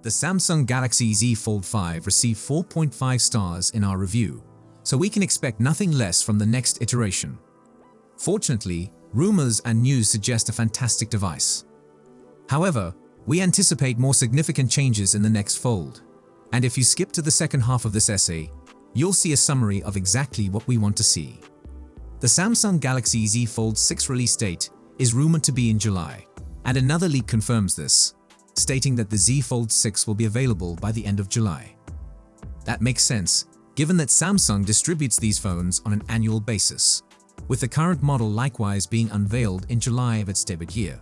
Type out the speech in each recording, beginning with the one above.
The Samsung Galaxy Z Fold 5 received 4.5 stars in our review, so we can expect nothing less from the next iteration. Fortunately, rumors and news suggest a fantastic device. However, we anticipate more significant changes in the next Fold. And if you skip to the second half of this essay, you'll see a summary of exactly what we want to see. The Samsung Galaxy Z Fold 6 release date is rumored to be in July, and another leak confirms this, stating that the Z Fold 6 will be available by the end of July. That makes sense, given that Samsung distributes these phones on an annual basis, with the current model likewise being unveiled in July of its debut year.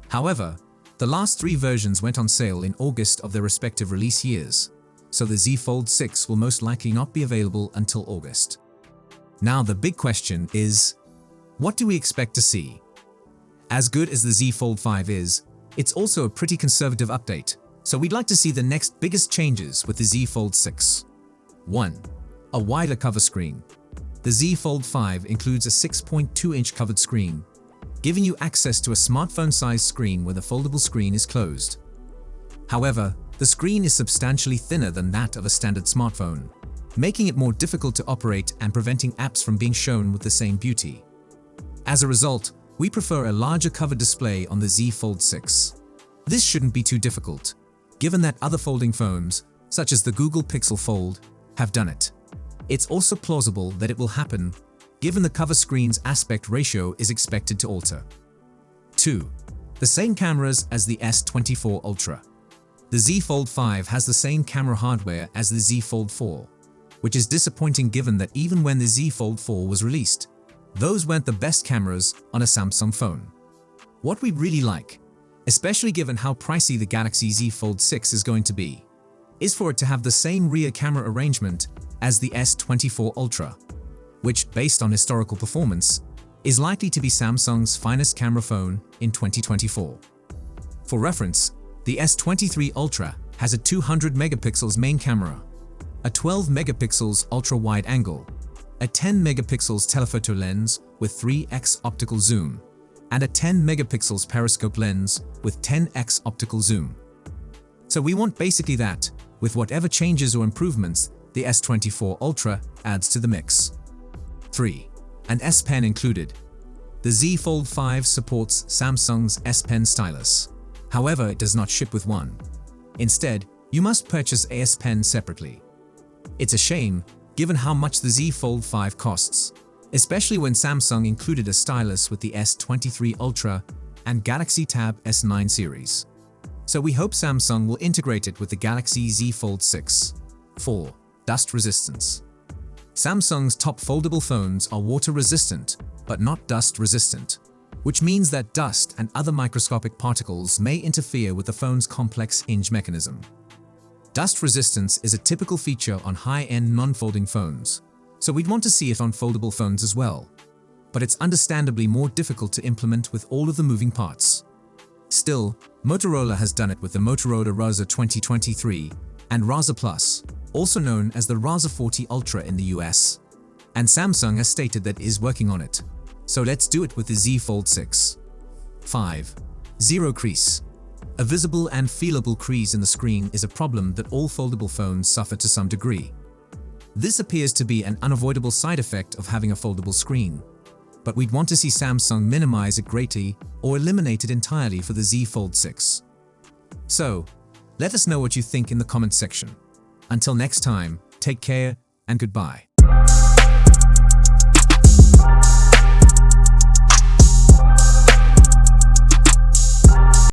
However, the last three versions went on sale in August of their respective release years, so the Z Fold 6 will most likely not be available until August. Now the big question is, what do we expect to see? As good as the Z Fold 5 is, it's also a pretty conservative update, so we'd like to see the next biggest changes with the Z Fold 6. 1. A wider cover screen. The Z Fold 5 includes a 6.2-inch covered screen, giving you access to a smartphone-sized screen where the foldable screen is closed. However, the screen is substantially thinner than that of a standard smartphone, making it more difficult to operate and preventing apps from being shown with the same beauty. As a result, we prefer a larger covered display on the Z Fold 6. This shouldn't be too difficult, given that other folding phones, such as the Google Pixel Fold, have done it. It's also plausible that it will happen, given the cover screen's aspect ratio is expected to alter. 2. The same cameras as the S24 Ultra. The Z Fold 5 has the same camera hardware as the Z Fold 4, which is disappointing given that even when the Z Fold 4 was released, those weren't the best cameras on a Samsung phone. What we really like, especially given how pricey the Galaxy Z Fold 6 is going to be, is for it to have the same rear camera arrangement as the S24 Ultra, which, based on historical performance, is likely to be Samsung's finest camera phone in 2024. For reference, the S23 Ultra has a 200 megapixels main camera, a 12 megapixels ultra-wide angle, a 10 megapixels telephoto lens with 3x optical zoom, and a 10 megapixels periscope lens with 10x optical zoom. So we want basically that, with whatever changes or improvements the S24 Ultra adds to the mix. 3. An S Pen included. The Z Fold 5 supports Samsung's S Pen stylus. However, it does not ship with one. Instead, you must purchase a S Pen separately. It's a shame, given how much the Z Fold 5 costs, especially when Samsung included a stylus with the S23 Ultra and Galaxy Tab S9 series. So we hope Samsung will integrate it with the Galaxy Z Fold 6. 4. Dust resistance. Samsung's top foldable phones are water resistant, but not dust resistant, which means that dust and other microscopic particles may interfere with the phone's complex hinge mechanism. Dust resistance is a typical feature on high-end non-folding phones, so we'd want to see it on foldable phones as well. But it's understandably more difficult to implement with all of the moving parts. Still, Motorola has done it with the Motorola Razr 2023 and Razr Plus, also known as the Razr 40 Ultra in the US. And Samsung has stated that it is working on it. So let's do it with the Z Fold 6. 5. Zero crease. A visible and feelable crease in the screen is a problem that all foldable phones suffer to some degree. This appears to be an unavoidable side effect of having a foldable screen, but we'd want to see Samsung minimize it greatly or eliminate it entirely for the Z Fold 6. So, let us know what you think in the comment section. Until next time, take care and goodbye.